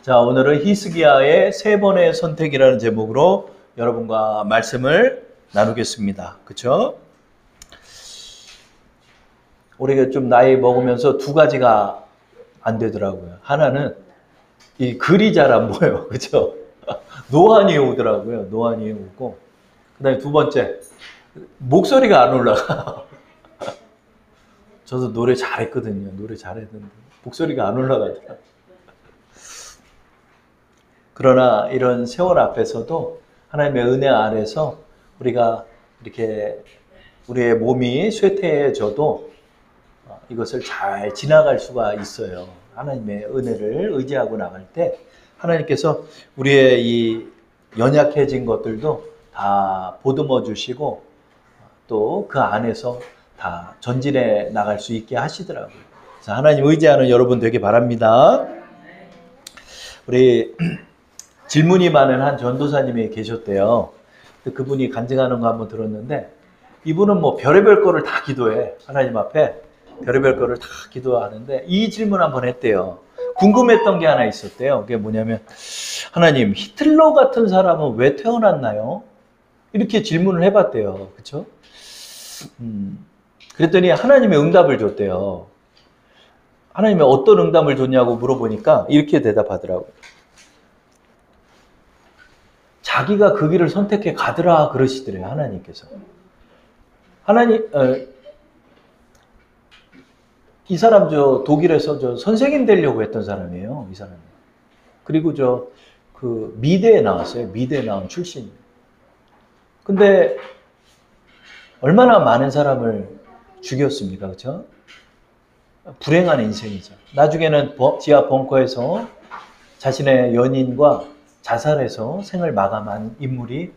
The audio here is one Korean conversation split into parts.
자, 오늘은 히스기야의 세 번의 선택이라는 제목으로 여러분과 말씀을 나누겠습니다. 그렇죠? 우리가 좀 나이 먹으면서 두 가지가 안 되더라고요. 하나는 이 글이 잘 안 보여요. 그렇죠? 노안이 오더라고요. 노안이 오고. 그다음에 두 번째, 목소리가 안 올라가. 저도 노래 잘했거든요. 노래 잘했는데 목소리가 안 올라가더라고요. 그러나 이런 세월 앞에서도 하나님의 은혜 아래서 우리가 이렇게 우리의 몸이 쇠퇴해져도 이것을 잘 지나갈 수가 있어요. 하나님의 은혜를 의지하고 나갈 때 하나님께서 우리의 이 연약해진 것들도 다 보듬어 주시고 또 그 안에서 다 전진해 나갈 수 있게 하시더라고요. 그래서 하나님 의지하는 여러분 되기 바랍니다. 우리 질문이 많은 한 전도사님이 계셨대요. 그분이 간증하는 거 한번 들었는데 이분은 뭐 별의별 거를 다 기도해. 하나님 앞에 별의별 거를 다 기도하는데 이 질문 한번 했대요. 궁금했던 게 하나 있었대요. 그게 뭐냐면 하나님, 히틀러 같은 사람은 왜 태어났나요? 이렇게 질문을 해봤대요. 그렇죠? 그랬더니 하나님의 응답을 줬대요. 하나님의 어떤 응답을 줬냐고 물어보니까 이렇게 대답하더라고요. 자기가 그 길을 선택해 가더라 그러시더래요. 하나님께서. 이 사람 독일에서 선생님 되려고 했던 사람이에요. 이 사람이. 그리고 미대에 나왔어요. 미대에 나온 출신이에요. 근데 얼마나 많은 사람을 죽였습니까? 그렇죠? 불행한 인생이죠. 나중에는 지하 벙커에서 자신의 연인과 자살해서 생을 마감한 인물이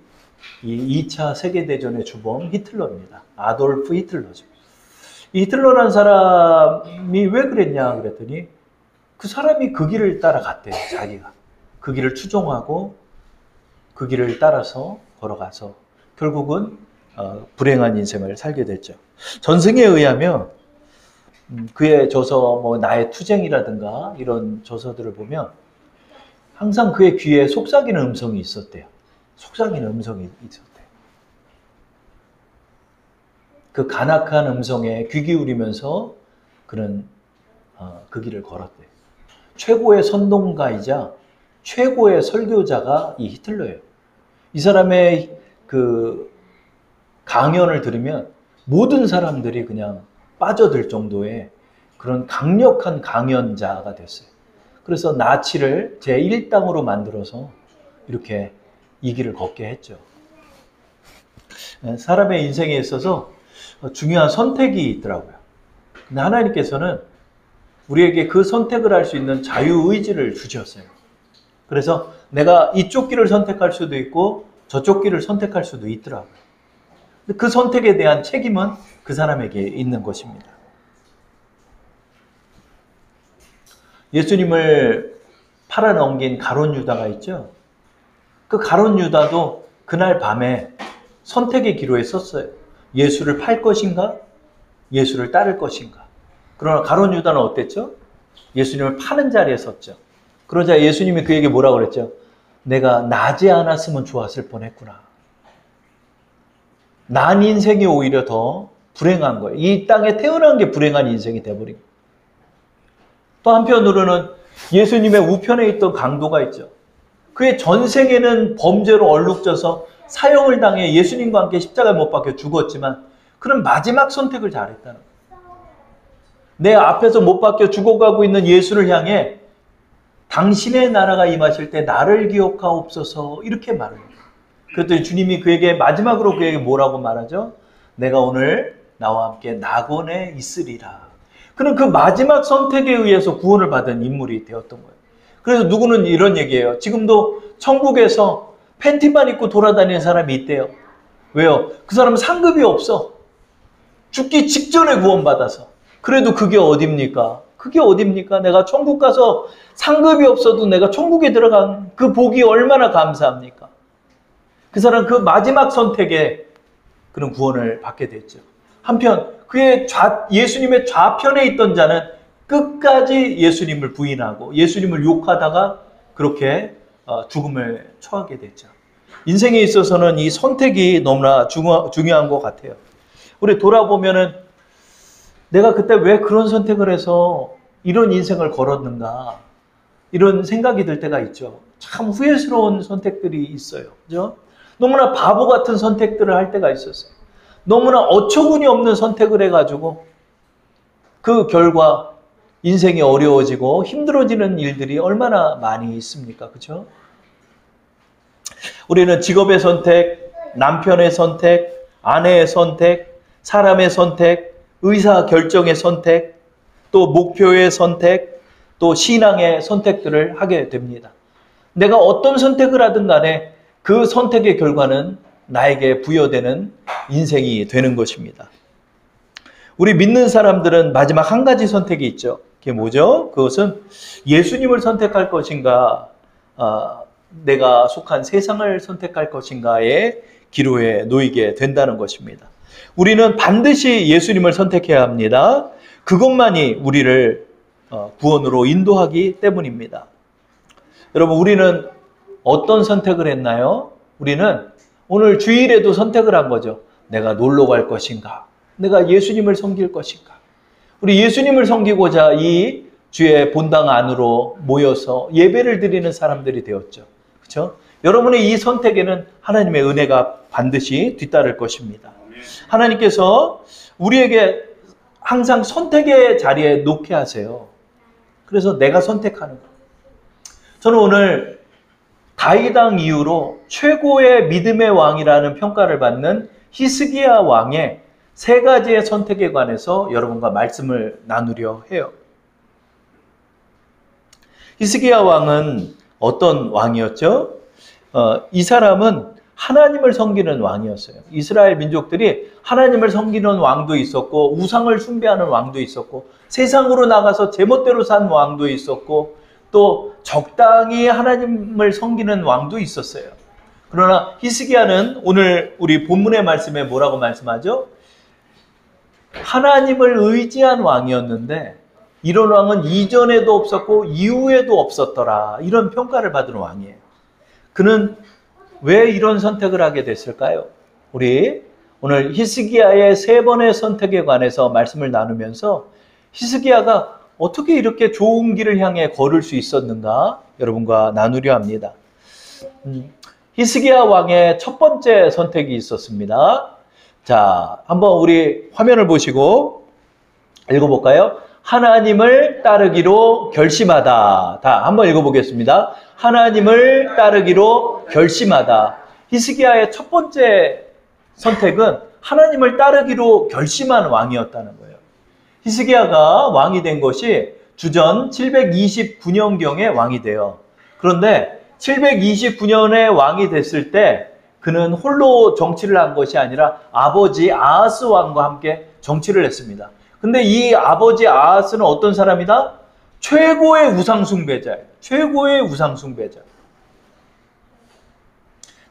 이 2차 세계대전의 주범 히틀러입니다. 아돌프 히틀러죠. 이 히틀러라는 사람이 왜 그랬냐 그랬더니 그 사람이 그 길을 따라갔대요. 자기가. 그 길을 추종하고 그 길을 따라서 걸어가서 결국은 불행한 인생을 살게 됐죠. 전승에 의하면 그의 저서 나의 투쟁이라든가 이런 저서들을 보면 항상 그의 귀에 속삭이는 음성이 있었대요. 속삭이는 음성이 있었대요. 그 간악한 음성에 귀 기울이면서 그는 그 길을 걸었대요. 최고의 선동가이자 최고의 설교자가 이 히틀러예요. 이 사람의 그 강연을 들으면 모든 사람들이 그냥 빠져들 정도의 그런 강력한 강연자가 됐어요. 그래서 나치를 제1당으로 만들어서 이렇게 이 길을 걷게 했죠. 사람의 인생에 있어서 중요한 선택이 있더라고요. 근데 하나님께서는 우리에게 그 선택을 할 수 있는 자유의지를 주셨어요. 그래서 내가 이쪽 길을 선택할 수도 있고 저쪽 길을 선택할 수도 있더라고요. 그 선택에 대한 책임은 그 사람에게 있는 것입니다. 예수님을 팔아넘긴 가룟 유다가 있죠. 그 가룟 유다도 그날 밤에 선택의 기로에 섰어요. 예수를 팔 것인가? 예수를 따를 것인가? 그러나 가룟 유다는 어땠죠? 예수님을 파는 자리에 섰죠. 그러자 예수님이 그에게 뭐라고 그랬죠? 내가 나지 않았으면 좋았을 뻔했구나. 난 인생이 오히려 더 불행한 거예요. 이 땅에 태어난 게 불행한 인생이 돼버린 거예요. 또 한편으로는 예수님의 우편에 있던 강도가 있죠. 그의 전생에는 범죄로 얼룩져서 사형을 당해 예수님과 함께 십자가에 못 박혀 죽었지만 그는 마지막 선택을 잘했다는 거예요. 내 앞에서 못 박혀 죽어가고 있는 예수를 향해 당신의 나라가 임하실 때 나를 기억하옵소서 이렇게 말을 해요. 그랬더니 주님이 마지막으로 그에게 뭐라고 말하죠? 내가 오늘 나와 함께 낙원에 있으리라. 그는 그 마지막 선택에 의해서 구원을 받은 인물이 되었던 거예요. 그래서 누구는 이런 얘기예요. 지금도 천국에서 팬티만 입고 돌아다니는 사람이 있대요. 왜요? 그 사람은 상급이 없어. 죽기 직전에 구원받아서. 그래도 그게 어딥니까? 그게 어딥니까? 내가 천국 가서 상급이 없어도 내가 천국에 들어간 그 복이 얼마나 감사합니까? 그 사람 그 마지막 선택에 그런 구원을 받게 됐죠. 한편 예수님의 좌편에 있던 자는 끝까지 예수님을 부인하고 예수님을 욕하다가 그렇게 죽음을 처하게 됐죠. 인생에 있어서는 이 선택이 너무나 중요한 것 같아요. 우리 돌아보면은 내가 그때 왜 그런 선택을 해서 이런 인생을 걸었는가, 이런 생각이 들 때가 있죠. 참 후회스러운 선택들이 있어요. 그죠? 너무나 바보 같은 선택들을 할 때가 있었어요. 너무나 어처구니 없는 선택을 해가지고 그 결과 인생이 어려워지고 힘들어지는 일들이 얼마나 많이 있습니까? 그렇죠? 우리는 직업의 선택, 남편의 선택, 아내의 선택, 사람의 선택, 의사 결정의 선택, 또 목표의 선택, 또 신앙의 선택들을 하게 됩니다. 내가 어떤 선택을 하든 간에 그 선택의 결과는 나에게 부여되는 인생이 되는 것입니다. 우리 믿는 사람들은 마지막 한 가지 선택이 있죠. 그게 뭐죠? 그것은 예수님을 선택할 것인가, 내가 속한 세상을 선택할 것인가의 기로에 놓이게 된다는 것입니다. 우리는 반드시 예수님을 선택해야 합니다. 그것만이 우리를 구원으로 인도하기 때문입니다. 여러분, 우리는 어떤 선택을 했나요? 우리는 오늘 주일에도 선택을 한 거죠. 내가 놀러 갈 것인가? 내가 예수님을 섬길 것인가? 우리 예수님을 섬기고자 이 주의 본당 안으로 모여서 예배를 드리는 사람들이 되었죠. 그렇죠? 여러분의 이 선택에는 하나님의 은혜가 반드시 뒤따를 것입니다. 하나님께서 우리에게 항상 선택의 자리에 놓게 하세요. 그래서 내가 선택하는 거예요. 저는 오늘 다윗 왕 이후로 최고의 믿음의 왕이라는 평가를 받는 히스기야 왕의 세 가지의 선택에 관해서 여러분과 말씀을 나누려 해요. 히스기야 왕은 어떤 왕이었죠? 이 사람은 하나님을 섬기는 왕이었어요. 이스라엘 민족들이 하나님을 섬기는 왕도 있었고 우상을 숭배하는 왕도 있었고 세상으로 나가서 제멋대로 산 왕도 있었고 또 적당히 하나님을 섬기는 왕도 있었어요. 그러나 히스기야는 오늘 우리 본문의 말씀에 뭐라고 말씀하죠? 하나님을 의지한 왕이었는데 이런 왕은 이전에도 없었고 이후에도 없었더라. 이런 평가를 받은 왕이에요. 그는 왜 이런 선택을 하게 됐을까요? 우리 오늘 히스기야의 세 번의 선택에 관해서 말씀을 나누면서 히스기야가 어떻게 이렇게 좋은 길을 향해 걸을 수 있었는가 여러분과 나누려 합니다. 히스기야 왕의 첫 번째 선택이 있었습니다. 자, 한번 우리 화면을 보시고 읽어볼까요? 하나님을 따르기로 결심하다. 다 한번 읽어보겠습니다. 하나님을 따르기로 결심하다. 히스기야의 첫 번째 선택은 하나님을 따르기로 결심한 왕이었다는 거예요. 히스기야가 왕이 된 것이 주전 729년경에 왕이 돼요. 그런데 729년에 왕이 됐을 때 그는 홀로 정치를 한 것이 아니라 아버지 아하스 왕과 함께 정치를 했습니다. 근데 이 아버지 아하스는 어떤 사람이다? 최고의 우상숭배자예요. 최고의 우상숭배자.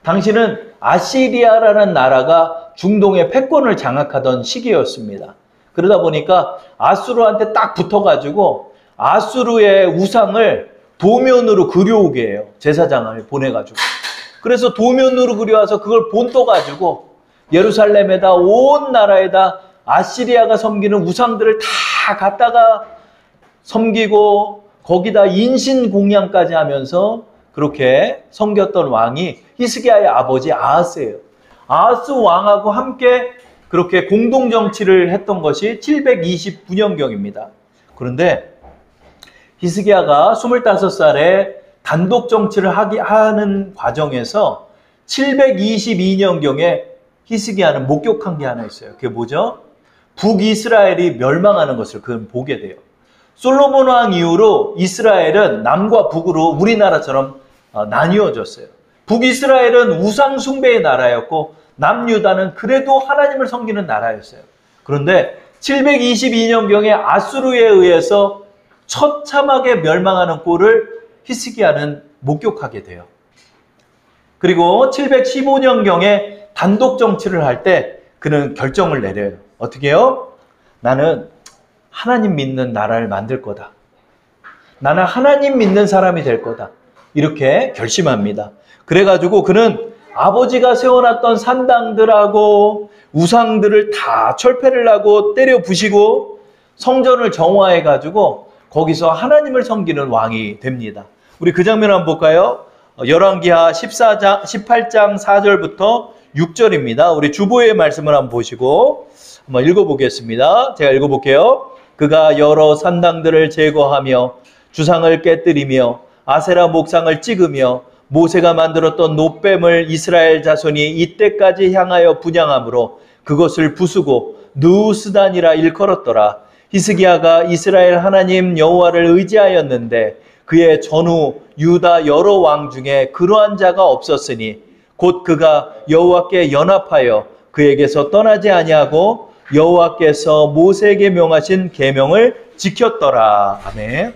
당시는 아시리아라는 나라가 중동의 패권을 장악하던 시기였습니다. 그러다 보니까 아수르한테 딱 붙어가지고 아수르의 우상을 도면으로 그려오게 해요. 제사장을 보내가지고. 그래서 도면으로 그려와서 그걸 본떠가지고 예루살렘에다 온 나라에다 아시리아가 섬기는 우상들을 다 갖다가 섬기고 거기다 인신공양까지 하면서 그렇게 섬겼던 왕이 히스기야의 아버지 아하스예요. 아하스 왕하고 함께 그렇게 공동정치를 했던 것이 729년경입니다. 그런데 히스기야가 25살에 단독 정치를 하는 과정에서 722년경에 히스기야는 목격한 게 하나 있어요. 그게 뭐죠? 북이스라엘이 멸망하는 것을 그는 보게 돼요. 솔로몬 왕 이후로 이스라엘은 남과 북으로 우리나라처럼 나뉘어졌어요. 북이스라엘은 우상 숭배의 나라였고 남유다는 그래도 하나님을 섬기는 나라였어요. 그런데 722년경에 아수르에 의해서 처참하게 멸망하는 꼴을 히스기야는 목격하게 돼요. 그리고 715년경에 단독 정치를 할 때 그는 결정을 내려요. 어떻게 해요? 나는 하나님 믿는 나라를 만들 거다. 나는 하나님 믿는 사람이 될 거다. 이렇게 결심합니다. 그래가지고 그는 아버지가 세워놨던 산당들하고 우상들을 다 철폐를 하고 때려 부시고 성전을 정화해가지고 거기서 하나님을 섬기는 왕이 됩니다. 우리 그 장면 한번 볼까요? 열왕기하 18장 4절부터 6절입니다. 우리 주보의 말씀을 한번 보시고 한번 읽어보겠습니다. 제가 읽어볼게요. 그가 여러 산당들을 제거하며 주상을 깨뜨리며 아세라 목상을 찍으며 모세가 만들었던 놋뱀을 이스라엘 자손이 이때까지 향하여 분향함으로 그것을 부수고 느우스단이라 일컬었더라. 히스기야가 이스라엘 하나님 여호와를 의지하였는데 그의 전후 유다 여러 왕 중에 그러한 자가 없었으니 곧 그가 여호와께 연합하여 그에게서 떠나지 아니하고 여호와께서 모세에게 명하신 계명을 지켰더라. 아멘.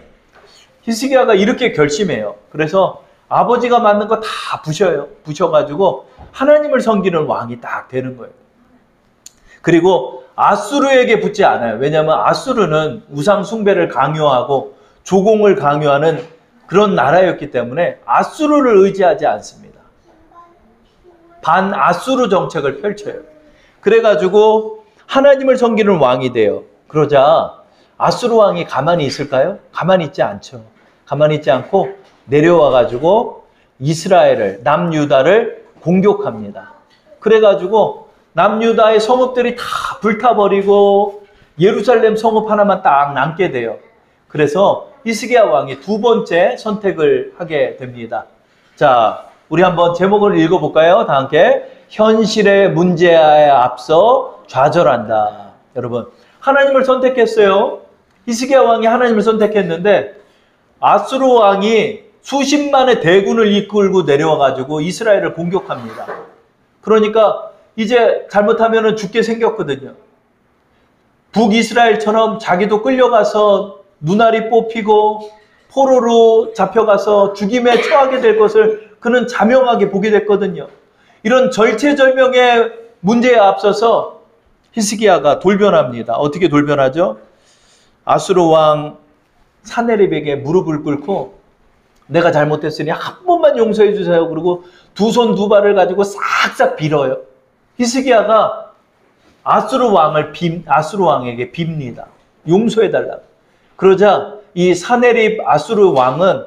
히스기야가 이렇게 결심해요. 그래서 아버지가 만든 거 다 부셔요. 부셔가지고 하나님을 섬기는 왕이 딱 되는 거예요. 그리고 아수르에게 붙지 않아요. 왜냐하면 아수르는 우상 숭배를 강요하고 조공을 강요하는 그런 나라였기 때문에 아수르를 의지하지 않습니다. 반아수르 정책을 펼쳐요. 그래가지고 하나님을 섬기는 왕이 돼요. 그러자 아수르 왕이 가만히 있을까요? 가만히 있지 않죠. 가만히 있지 않고 내려와가지고 이스라엘을, 남유다를 공격합니다. 그래가지고 남유다의 성읍들이 다 불타버리고 예루살렘 성읍 하나만 딱 남게 돼요. 그래서 히스기야 왕이 두 번째 선택을 하게 됩니다. 자, 우리 한번 제목을 읽어볼까요? 다 함께. 현실의 문제에 앞서 좌절한다. 여러분, 하나님을 선택했어요. 히스기야 왕이 하나님을 선택했는데 아수르 왕이 수십만의 대군을 이끌고 내려와가지고 이스라엘을 공격합니다. 그러니까 이제 잘못하면 죽게 생겼거든요. 북이스라엘처럼 자기도 끌려가서 눈알이 뽑히고 포로로 잡혀가서 죽임에 처하게 될 것을 그는 자명하게 보게 됐거든요. 이런 절체절명의 문제에 앞서서 히스기야가 돌변합니다. 어떻게 돌변하죠? 아수르 왕 사네립에게 무릎을 꿇고 내가 잘못했으니 한 번만 용서해 주세요. 그리고 두 손 두 발을 가지고 싹싹 빌어요. 히스기야가 아수르 왕에게 빕니다. 용서해 달라고. 그러자 이 사네립 아수르 왕은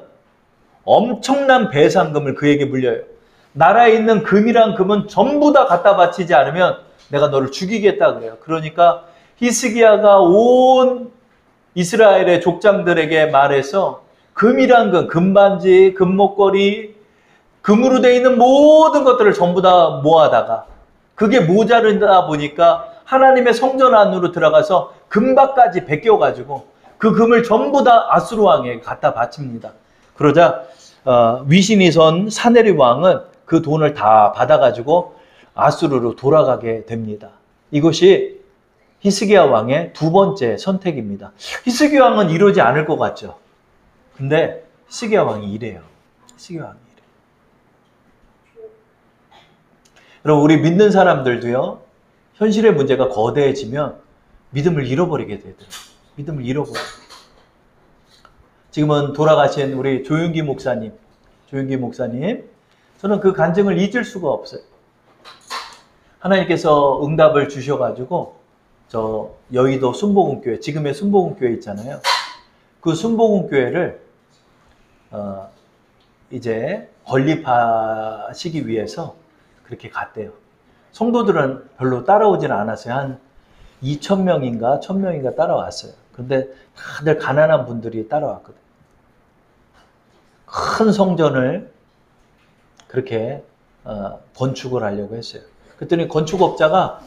엄청난 배상금을 그에게 물려요. 나라에 있는 금이란 금은 전부 다 갖다 바치지 않으면 내가 너를 죽이겠다 그래요. 그러니까 히스기야가 온 이스라엘의 족장들에게 말해서 금이란 금, 금반지, 금목걸이, 금으로 되어 있는 모든 것들을 전부 다 모아다가 그게 모자르다 보니까 하나님의 성전 안으로 들어가서 금박까지 베껴가지고 그 금을 전부 다 아수르 왕에게 갖다 바칩니다. 그러자 위신이 사네립 왕은 그 돈을 다 받아가지고 아수르로 돌아가게 됩니다. 이것이 히스기야 왕의 두 번째 선택입니다. 히스기야 왕은 이러지 않을 것 같죠. 근데 히스기야 왕이 이래요. 히스기야 왕이 이래요. 여러분, 우리 믿는 사람들도요, 현실의 문제가 거대해지면 믿음을 잃어버리게 되더라고요. 믿음을 잃어버려요. 지금은 돌아가신 우리 조윤기 목사님, 저는 그 간증을 잊을 수가 없어요. 하나님께서 응답을 주셔가지고 저 여의도 순복음교회, 지금의 순복음교회 있잖아요. 그 순복음교회를 이제 건립하시기 위해서 그렇게 갔대요. 성도들은 별로 따라오지는 않았어요. 한 2,000명인가 1,000명인가 따라왔어요. 근데 다들 가난한 분들이 따라왔거든요. 큰 성전을 그렇게 건축을 하려고 했어요. 그랬더니 건축업자가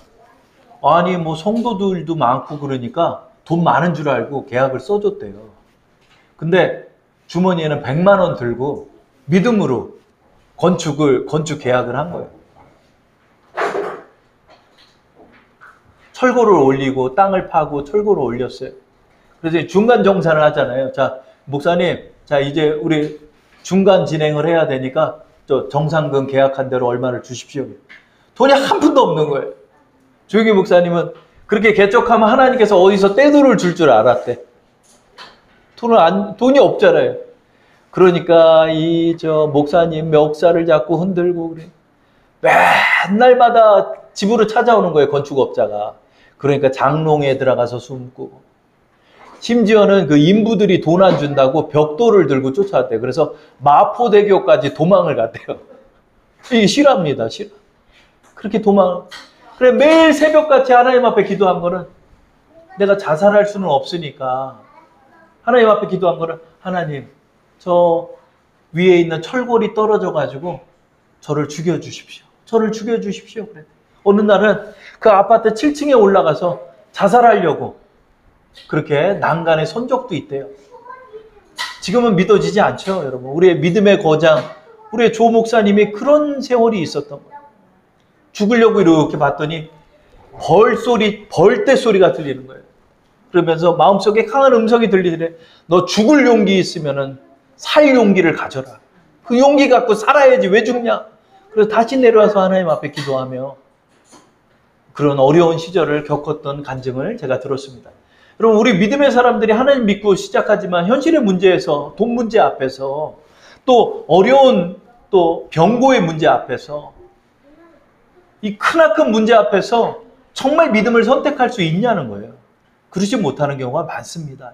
아니 뭐 성도들도 많고 그러니까 돈 많은 줄 알고 계약을 써줬대요. 근데 주머니에는 100만 원 들고 믿음으로 건축 계약을 한 거예요. 철골을 올리고 땅을 파고 철골을 올렸어요. 그래서 중간 정산을 하잖아요. 자, 목사님, 자 이제 우리 중간 진행을 해야 되니까 저 정상금 계약한 대로 얼마를 주십시오. 돈이 한 푼도 없는 거예요. 조용기 목사님은 그렇게 개척하면 하나님께서 어디서 떼돈을 줄 알았대. 돈이 없잖아요. 그러니까 목사님 멱살을 잡고 흔들고 그래. 맨날마다 집으로 찾아오는 거예요, 건축업자가. 그러니까 장롱에 들어가서 숨고. 심지어는 그 인부들이 돈 안 준다고 벽돌을 들고 쫓아왔대요. 그래서 마포대교까지 도망을 갔대요. 이게 실화입니다, 실화. 그렇게 그래, 매일 새벽같이 하나님 앞에 기도한 거는 내가 자살할 수는 없으니까 하나님 앞에 기도한 거는 하나님, 저 위에 있는 철골이 떨어져가지고 저를 죽여주십시오. 저를 죽여주십시오. 그래. 어느 날은 그 아파트 7층에 올라가서 자살하려고 그렇게 난간에 선 적도 있대요. 지금은 믿어지지 않죠, 여러분. 우리의 믿음의 거장, 우리의 조 목사님이 그런 세월이 있었던 거예요. 죽으려고 이렇게 봤더니 벌떼 소리가 들리는 거예요. 그러면서 마음속에 강한 음성이 들리더래. 너 죽을 용기 있으면은 살 용기를 가져라. 그 용기 갖고 살아야지 왜 죽냐. 그래서 다시 내려와서 하나님 앞에 기도하며 그런 어려운 시절을 겪었던 간증을 제가 들었습니다. 여러분, 우리 믿음의 사람들이 하나님 믿고 시작하지만 현실의 문제에서, 돈 문제 앞에서, 또 어려운 또 병고의 문제 앞에서, 이 크나큰 문제 앞에서 정말 믿음을 선택할 수 있냐는 거예요. 그러지 못하는 경우가 많습니다.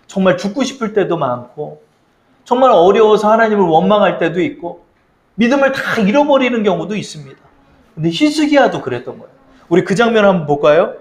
정말 죽고 싶을 때도 많고, 정말 어려워서 하나님을 원망할 때도 있고, 믿음을 다 잃어버리는 경우도 있습니다. 근데 히스기야도 그랬던 거예요. 우리 그 장면 한번 볼까요?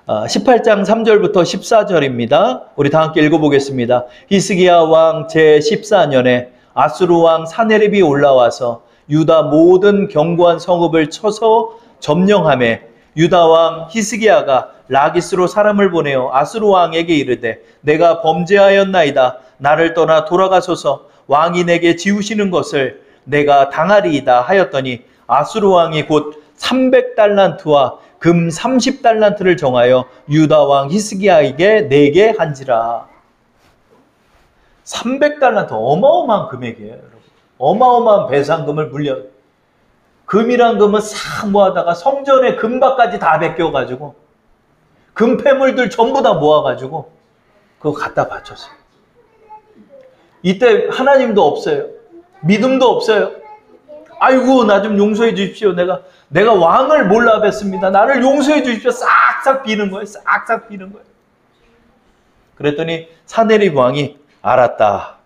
18장 3절부터 14절입니다. 우리 다 함께 읽어보겠습니다. 히스기야 왕 제14년에 아수르 왕 사네립이 올라와서 유다 모든 견고한 성읍을 쳐서 점령하며 유다 왕 히스기야가 라기스로 사람을 보내어 아수르 왕에게 이르되 내가 범죄하였나이다. 나를 떠나 돌아가소서. 왕이 내게 지우시는 것을 내가 당하리이다 하였더니 아수르 왕이 곧 300달란트와 금 30달란트를 정하여 유다 왕 히스기야에게 내게 한지라. 300달란트 어마어마한 금액이에요, 여러분. 어마어마한 배상금을 물려. 금이란 금은 싹 모아다가 성전의 금박까지 다 베껴가지고 금폐물들 전부 다 모아가지고 그거 갖다 바쳤어요. 이때 하나님도 없어요. 믿음도 없어요. 아이고, 나 좀 용서해 주십시오. 내가 왕을 몰라 뵀습니다. 나를 용서해 주십시오. 싹싹 비는 거예요. 싹싹 비는 거예요. 그랬더니 사네립 왕이 알았다.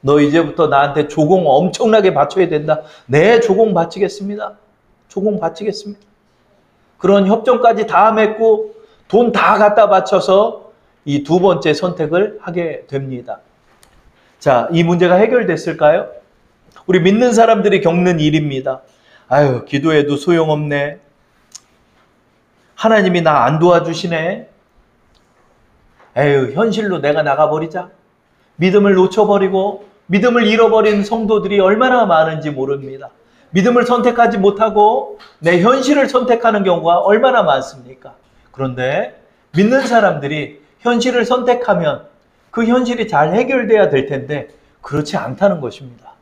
너 이제부터 나한테 조공 엄청나게 바쳐야 된다. 네, 조공 바치겠습니다. 조공 바치겠습니다. 그런 협정까지 다 맺고 돈 다 갖다 바쳐서 이 두 번째 선택을 하게 됩니다. 자, 이 문제가 해결됐을까요? 우리 믿는 사람들이 겪는 일입니다. 아유, 기도해도 소용없네. 하나님이 나 안 도와주시네. 에휴, 현실로 내가 나가버리자. 믿음을 놓쳐버리고 믿음을 잃어버린 성도들이 얼마나 많은지 모릅니다. 믿음을 선택하지 못하고 내 현실을 선택하는 경우가 얼마나 많습니까? 그런데 믿는 사람들이 현실을 선택하면 그 현실이 잘 해결돼야 될 텐데 그렇지 않다는 것입니다.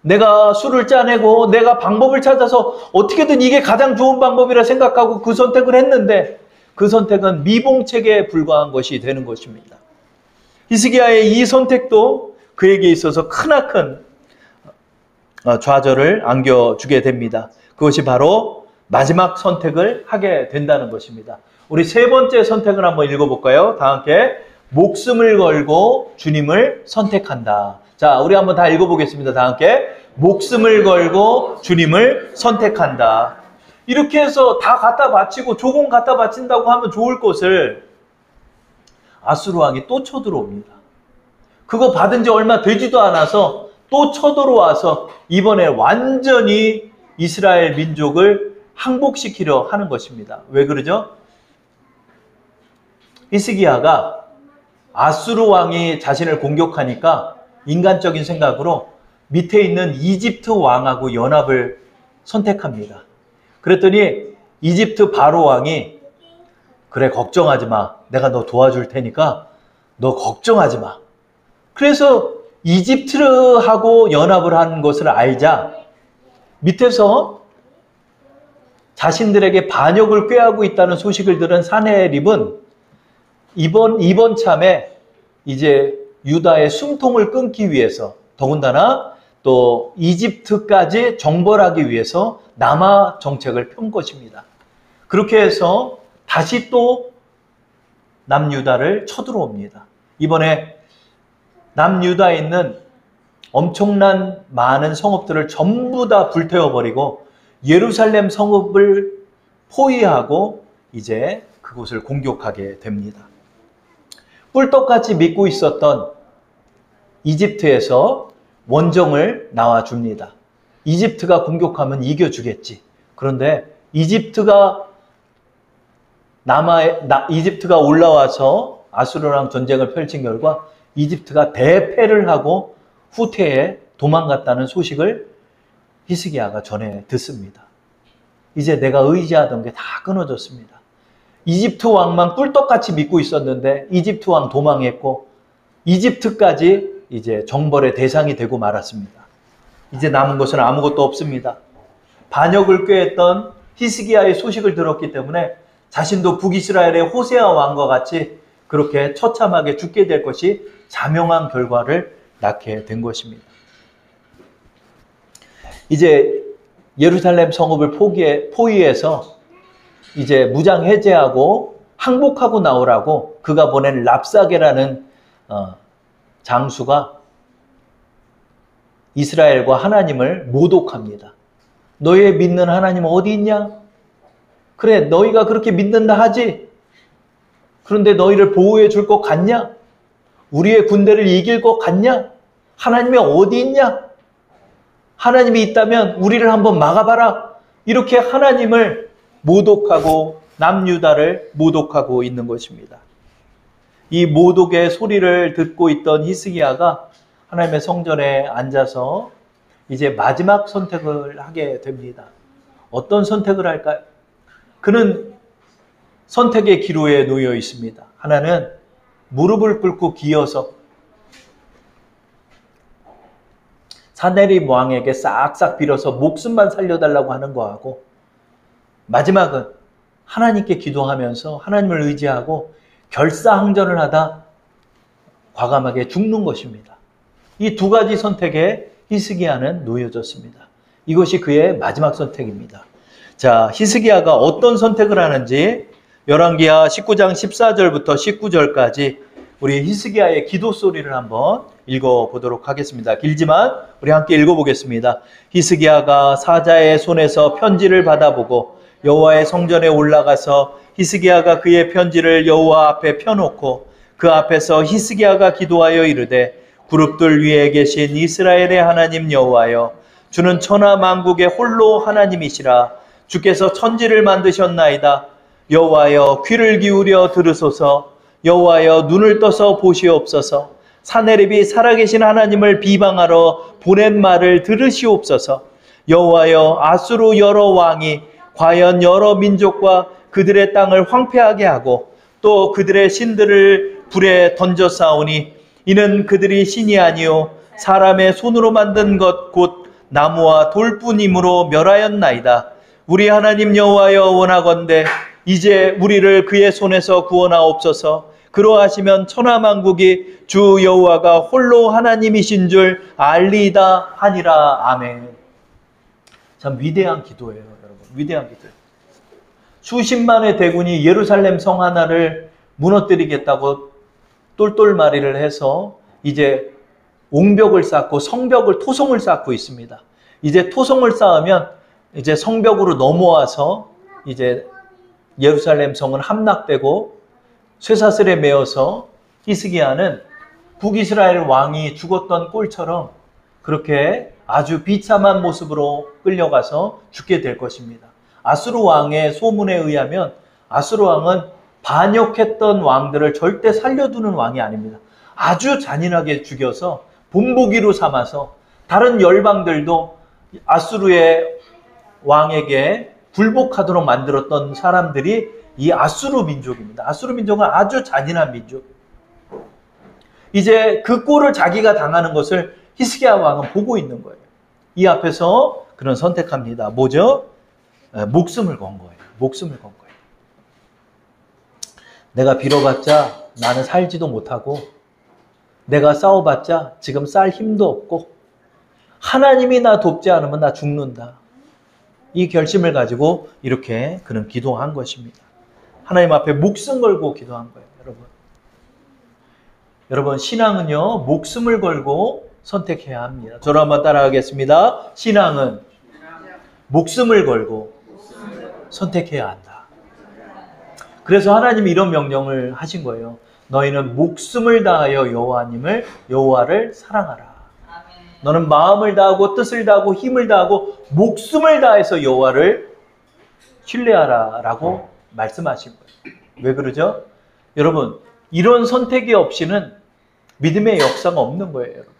내가 술을 짜내고 내가 방법을 찾아서 어떻게든 이게 가장 좋은 방법이라 생각하고 그 선택을 했는데 그 선택은 미봉책에 불과한 것이 되는 것입니다. 히스기야의 이 선택도 그에게 있어서 크나큰 좌절을 안겨주게 됩니다. 그것이 바로 마지막 선택을 하게 된다는 것입니다. 우리 세 번째 선택을 한번 읽어볼까요? 다 함께. 목숨을 걸고 주님을 선택한다. 자, 우리 한번 다 읽어보겠습니다. 다 함께. 목숨을 걸고 주님을 선택한다. 이렇게 해서 다 갖다 바치고 조공 갖다 바친다고 하면 좋을 것을 아수르 왕이 또 쳐들어옵니다. 그거 받은 지 얼마 되지도 않아서 또 쳐들어와서 이번에 완전히 이스라엘 민족을 항복시키려 하는 것입니다. 왜 그러죠? 히스기야가 아수르 왕이 자신을 공격하니까 인간적인 생각으로 밑에 있는 이집트 왕하고 연합을 선택합니다. 그랬더니 이집트 바로 왕이 그래, 걱정하지 마. 내가 너 도와줄 테니까 너 걱정하지 마. 그래서 이집트하고 연합을 한 것을 알자 밑에서 자신들에게 반역을 꾀하고 있다는 소식을 들은 사네립은 이번 참에 이제 유다의 숨통을 끊기 위해서, 더군다나 또 이집트까지 정벌하기 위해서 남하 정책을 편 것입니다. 그렇게 해서 다시 또 남유다를 쳐들어옵니다. 이번에 남유다에 있는 엄청난 많은 성읍들을 전부 다 불태워버리고 예루살렘 성읍을 포위하고 이제 그곳을 공격하게 됩니다. 꿀떡같이 믿고 있었던 이집트에서 원정을 나와줍니다. 이집트가 공격하면 이겨주겠지. 그런데 이집트가 올라와서 아수르랑 전쟁을 펼친 결과 이집트가 대패를 하고 후퇴에 도망갔다는 소식을 히스기야가 전해 듣습니다. 이제 내가 의지하던 게 다 끊어졌습니다. 이집트 왕만 꿀떡같이 믿고 있었는데 이집트 왕 도망했고 이집트까지 이제 정벌의 대상이 되고 말았습니다. 이제 남은 것은 아무것도 없습니다. 반역을 꾀했던 히스기야의 소식을 들었기 때문에 자신도 북이스라엘의 호세아 왕과 같이 그렇게 처참하게 죽게 될 것이 자명한 결과를 낳게 된 것입니다. 이제 예루살렘 성읍을 포위해서 이제 무장 해제하고 항복하고 나오라고 그가 보낸 랍사게라는 장수가 이스라엘과 하나님을 모독합니다. 너희 믿는 하나님은 어디 있냐? 그래, 너희가 그렇게 믿는다 하지? 그런데 너희를 보호해 줄 것 같냐? 우리의 군대를 이길 것 같냐? 하나님이 어디 있냐? 하나님이 있다면 우리를 한번 막아봐라. 이렇게 하나님을 모독하고 남유다를 모독하고 있는 것입니다. 이 모독의 소리를 듣고 있던 히스기야가 하나님의 성전에 앉아서 이제 마지막 선택을 하게 됩니다. 어떤 선택을 할까요? 그는 선택의 기로에 놓여 있습니다. 하나는 무릎을 꿇고 기어서 사네립 왕에게 싹싹 빌어서 목숨만 살려달라고 하는 거하고, 마지막은 하나님께 기도하면서 하나님을 의지하고 결사항전을 하다 과감하게 죽는 것입니다. 이 두 가지 선택에 히스기야는 놓여졌습니다. 이것이 그의 마지막 선택입니다. 자, 히스기야가 어떤 선택을 하는지 열왕기하 19장 14절부터 19절까지 우리 히스기야의 기도 소리를 한번 읽어보도록 하겠습니다. 길지만 우리 함께 읽어보겠습니다. 히스기야가 사자의 손에서 편지를 받아보고 여호와의 성전에 올라가서 히스기야가 그의 편지를 여호와 앞에 펴놓고 그 앞에서 히스기야가 기도하여 이르되, 그룹들 위에 계신 이스라엘의 하나님 여호와여, 주는 천하 만국의 홀로 하나님이시라. 주께서 천지를 만드셨나이다. 여호와여, 귀를 기울여 들으소서. 여호와여, 눈을 떠서 보시옵소서. 사네립이 살아계신 하나님을 비방하러 보낸 말을 들으시옵소서. 여호와여, 아수르 여러 왕이 과연 여러 민족과 그들의 땅을 황폐하게 하고 또 그들의 신들을 불에 던져 싸우니 이는 그들이 신이 아니요 사람의 손으로 만든 것 곧 나무와 돌뿐이므로 멸하였나이다. 우리 하나님 여호와여, 원하건대 이제 우리를 그의 손에서 구원하옵소서. 그러하시면 천하만국이 주 여호와가 홀로 하나님이신 줄 알리이다 하니라. 아멘. 참 위대한 기도예요, 여러분. 위대한 기도예요. 수십만의 대군이 예루살렘 성 하나를 무너뜨리겠다고 똘똘마리를 해서 이제 옹벽을 쌓고 성벽을 토성을 쌓고 있습니다. 이제 토성을 쌓으면 이제 성벽으로 넘어와서 이제 예루살렘 성은 함락되고 쇠사슬에 매어서 히스기야는 북이스라엘 왕이 죽었던 꼴처럼 그렇게 아주 비참한 모습으로 끌려가서 죽게 될 것입니다. 아수르 왕의 소문에 의하면 아수르 왕은 반역했던 왕들을 절대 살려두는 왕이 아닙니다. 아주 잔인하게 죽여서 본보기로 삼아서 다른 열방들도 아수르의 왕에게 굴복하도록 만들었던 사람들이 이 아수르 민족입니다. 아수르 민족은 아주 잔인한 민족. 이제 그 꼴을 자기가 당하는 것을 히스기야 왕은 보고 있는 거예요. 이 앞에서 그는 선택합니다. 뭐죠? 목숨을 건 거예요. 목숨을 건 거예요. 내가 빌어봤자 나는 살지도 못하고 내가 싸워봤자 지금 쌀 힘도 없고 하나님이 나 돕지 않으면 나 죽는다. 이 결심을 가지고 이렇게 그는 기도한 것입니다. 하나님 앞에 목숨 걸고 기도한 거예요, 여러분. 여러분, 신앙은요, 목숨을 걸고 선택해야 합니다. 저를 한번 따라하겠습니다. 신앙은 목숨을 걸고 선택해야 한다. 그래서 하나님이 이런 명령을 하신 거예요. 너희는 목숨을 다하여 여호와를 사랑하라. 너는 마음을 다하고 뜻을 다하고 힘을 다하고 목숨을 다해서 여호와를 신뢰하라 라고 말씀하신 거예요. 왜 그러죠? 여러분, 이런 선택이 없이는 믿음의 역사가 없는 거예요. 여러분.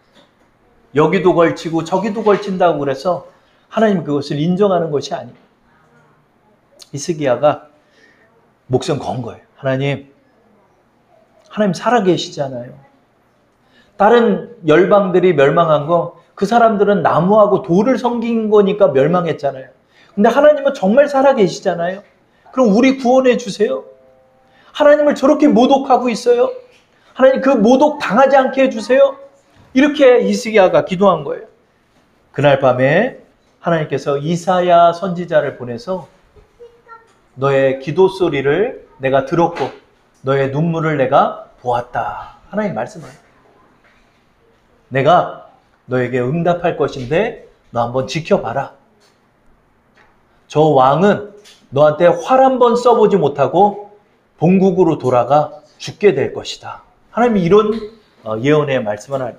여기도 걸치고 저기도 걸친다고 그래서 하나님 그것을 인정하는 것이 아니에요. 히스기야가 목숨 건 거예요. 하나님 살아계시잖아요. 다른 열방들이 멸망한 거 그 사람들은 나무하고 돌을 섬긴 거니까 멸망했잖아요. 근데 하나님은 정말 살아계시잖아요. 그럼 우리 구원해 주세요. 하나님을 저렇게 모독하고 있어요. 하나님 그 모독 당하지 않게 해주세요. 이렇게 히스기야가 기도한 거예요. 그날 밤에 하나님께서 이사야 선지자를 보내서 너의 기도 소리를 내가 들었고 너의 눈물을 내가 보았다. 하나님 말씀하세요. 내가 너에게 응답할 것인데 너 한번 지켜봐라. 저 왕은 너한테 활 한번 써보지 못하고 본국으로 돌아가 죽게 될 것이다. 하나님이 이런 예언의 말씀을 하니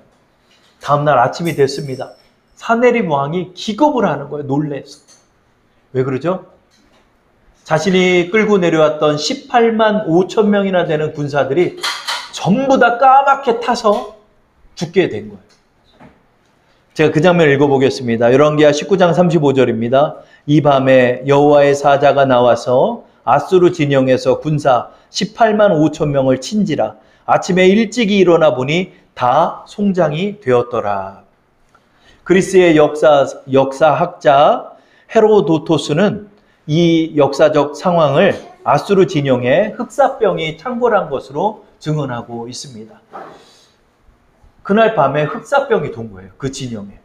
다음날 아침이 됐습니다. 사네립 왕이 기겁을 하는 거예요. 놀래서. 왜 그러죠? 자신이 끌고 내려왔던 18만 5천 명이나 되는 군사들이 전부 다 까맣게 타서 죽게 된 거예요. 제가 그 장면을 읽어보겠습니다. 열왕기하 19장 35절입니다. 이 밤에 여호와의 사자가 나와서 아수르 진영에서 군사 18만 5천 명을 친지라. 아침에 일찍이 일어나 보니 다 송장이 되었더라. 그리스의 역사학자 헤로도토스는 이 역사적 상황을 아수르 진영에 흑사병이 창궐한 것으로 증언하고 있습니다. 그날 밤에 흑사병이 돈 거예요. 그 진영에.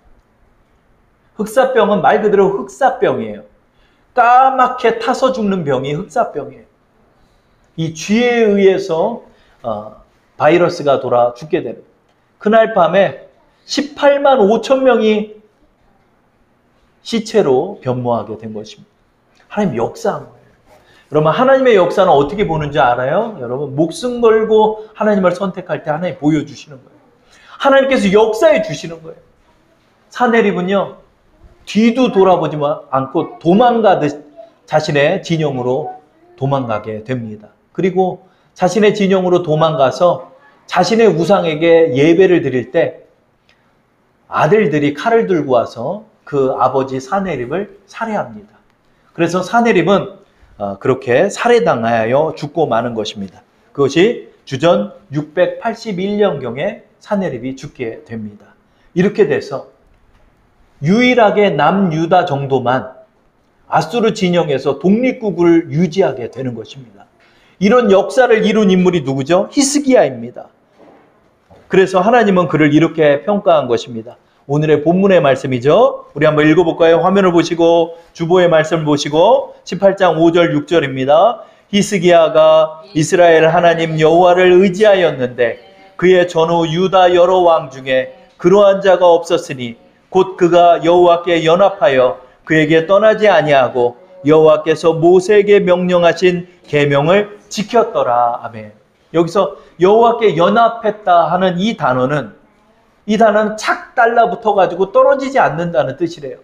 흑사병은 말 그대로 흑사병이에요. 까맣게 타서 죽는 병이 흑사병이에요. 이 쥐에 의해서 바이러스가 돌아 죽게 되는. 그날 밤에 18만 5천 명이 시체로 변모하게 된 것입니다. 하나님 역사한 거예요. 여러분, 하나님의 역사는 어떻게 보는지 알아요? 여러분, 목숨 걸고 하나님을 선택할 때 하나님 보여주시는 거예요. 하나님께서 역사해 주시는 거예요. 사네립은요, 뒤도 돌아보지 않고 도망가듯 자신의 진영으로 도망가게 됩니다. 그리고 자신의 진영으로 도망가서 자신의 우상에게 예배를 드릴 때 아들들이 칼을 들고 와서 그 아버지 사네립을 살해합니다. 그래서 사네립은 그렇게 살해당하여 죽고 마는 것입니다. 그것이 주전 681년경에 사네립이 죽게 됩니다. 이렇게 돼서 유일하게 남유다 정도만 아수르 진영에서 독립국을 유지하게 되는 것입니다. 이런 역사를 이룬 인물이 누구죠? 히스기야입니다. 그래서 하나님은 그를 이렇게 평가한 것입니다. 오늘의 본문의 말씀이죠. 우리 한번 읽어볼까요? 화면을 보시고 주보의 말씀을 보시고 18장 5절 6절입니다. 히스기야가 이스라엘 하나님 여호와를 의지하였는데 그의 전후 유다 여러 왕 중에 그러한 자가 없었으니 곧 그가 여호와께 연합하여 그에게 떠나지 아니하고 여호와께서 모세에게 명령하신 계명을 지켰더라. 아멘. 여기서 여호와께 연합했다 하는 이 단어는 착 달라붙어 가지고 떨어지지 않는다는 뜻이래요.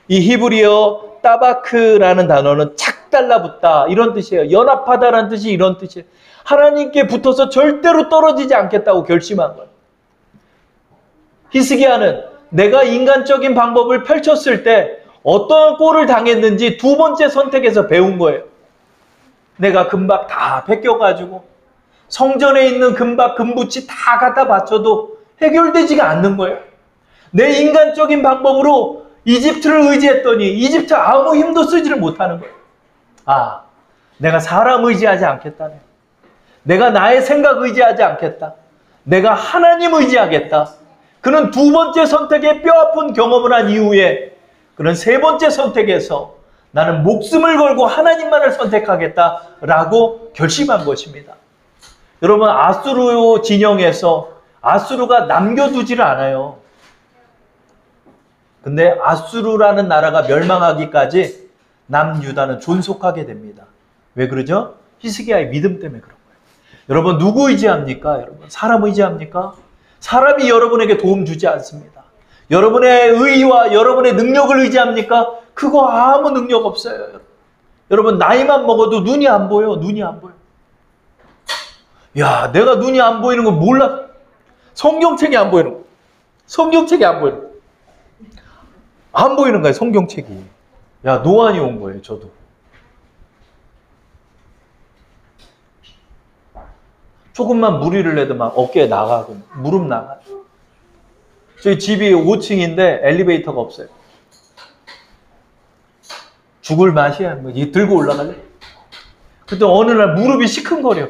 이 히브리어 따바크라는 단어는 착 달라붙다 이런 뜻이에요. 연합하다라는 뜻이 이런 뜻이에요. 하나님께 붙어서 절대로 떨어지지 않겠다고 결심한 거예요. 히스기야는 내가 인간적인 방법을 펼쳤을 때 어떤 꼴을 당했는지 두 번째 선택에서 배운 거예요. 내가 금박 다 베껴가지고 성전에 있는 금박, 금붙이 다 갖다 바쳐도 해결되지가 않는 거예요. 내 인간적인 방법으로 이집트를 의지했더니 이집트 아무 힘도 쓰지를 못하는 거예요. 아, 내가 사람 의지하지 않겠다네. 내가 나의 생각 의지하지 않겠다. 내가 하나님 의지하겠다. 그는 두 번째 선택에 뼈아픈 경험을 한 이후에 그는 세 번째 선택에서 나는 목숨을 걸고 하나님만을 선택하겠다라고 결심한 것입니다. 여러분, 아수르 진영에서 아수르가 남겨두지를 않아요. 근데 아수르라는 나라가 멸망하기까지 남유다는 존속하게 됩니다. 왜 그러죠? 히스기야의 믿음 때문에 그런 거예요. 여러분, 누구 의지합니까? 여러분, 사람 의지합니까? 사람이 여러분에게 도움 주지 않습니다. 여러분의 의의와 여러분의 능력을 의지합니까? 그거 아무 능력 없어요. 여러분, 나이만 먹어도 눈이 안 보여. 눈이 안 보여. 야, 내가 눈이 안 보이는 거 몰라. 성경책이 안 보이는 거. 성경책이 안 보이는 거. 안 보이는 거예요, 성경책이. 야, 노안이 온 거예요, 저도. 조금만 무리를 내도 막 어깨에 나가고, 무릎 나가고. 저희 집이 5층인데 엘리베이터가 없어요. 죽을 맛이야. 뭐, 들고 올라갈래? 그때 어느 날 무릎이 시큰거려.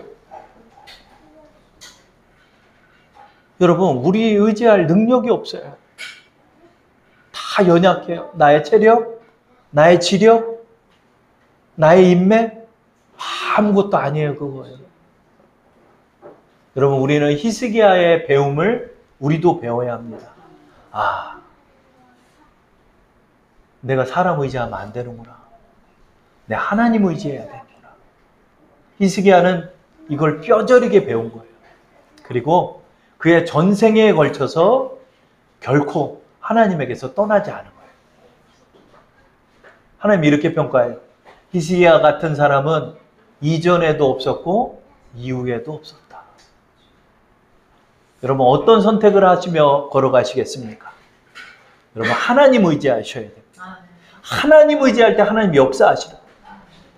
여러분, 우리 의지할 능력이 없어요. 다 연약해요. 나의 체력, 나의 지력, 나의 인맥, 아무것도 아니에요, 그거예요. 여러분, 우리는 히스기야의 배움을 우리도 배워야 합니다. 아, 내가 사람 의지하면 안 되는구나. 내가 하나님 의지해야 되는구나. 히스기야는 이걸 뼈저리게 배운 거예요. 그리고 그의 전생에 걸쳐서 결코 하나님에게서 떠나지 않은 거예요. 하나님이 이렇게 평가해요. 히스기야 같은 사람은 이전에도 없었고 이후에도 없었다. 여러분, 어떤 선택을 하시며 걸어가시겠습니까? 여러분, 하나님 의지하셔야 됩니다. 하나님 의지할 때 하나님 역사하시라.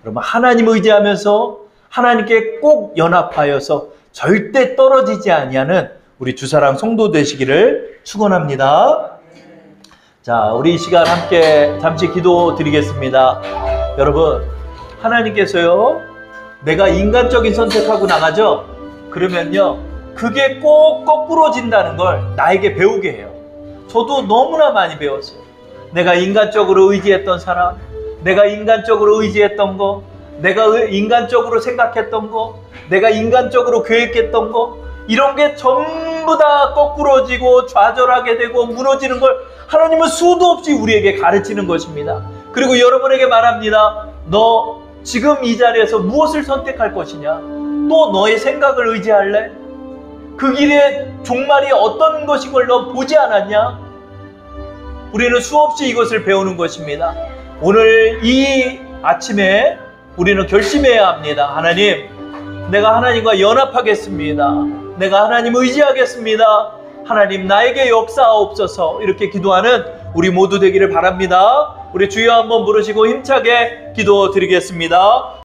여러분, 하나님 의지하면서 하나님께 꼭 연합하여서 절대 떨어지지 아니하는 우리 주사랑 성도 되시기를 축원합니다. 자, 우리 이 시간 함께 잠시 기도 드리겠습니다. 여러분, 하나님께서요, 내가 인간적인 선택하고 나가죠? 그러면요, 그게 꼭 거꾸로진다는 걸 나에게 배우게 해요. 저도 너무나 많이 배웠어요. 내가 인간적으로 의지했던 사람, 내가 인간적으로 의지했던 거, 내가 인간적으로 생각했던 거, 내가 인간적으로 계획했던 거, 이런 게 전부 다 거꾸로지고 좌절하게 되고 무너지는 걸 하나님은 수도 없이 우리에게 가르치는 것입니다. 그리고 여러분에게 말합니다. 너 지금 이 자리에서 무엇을 선택할 것이냐? 또 너의 생각을 의지할래? 그 길의 종말이 어떤 것인 걸 너 보지 않았냐? 우리는 수없이 이것을 배우는 것입니다. 오늘 이 아침에 우리는 결심해야 합니다. 하나님, 내가 하나님과 연합하겠습니다. 내가 하나님 의지하겠습니다. 하나님, 나에게 역사하옵소서. 이렇게 기도하는 우리 모두 되기를 바랍니다. 우리 주여 한번 부르시고 힘차게 기도 드리겠습니다.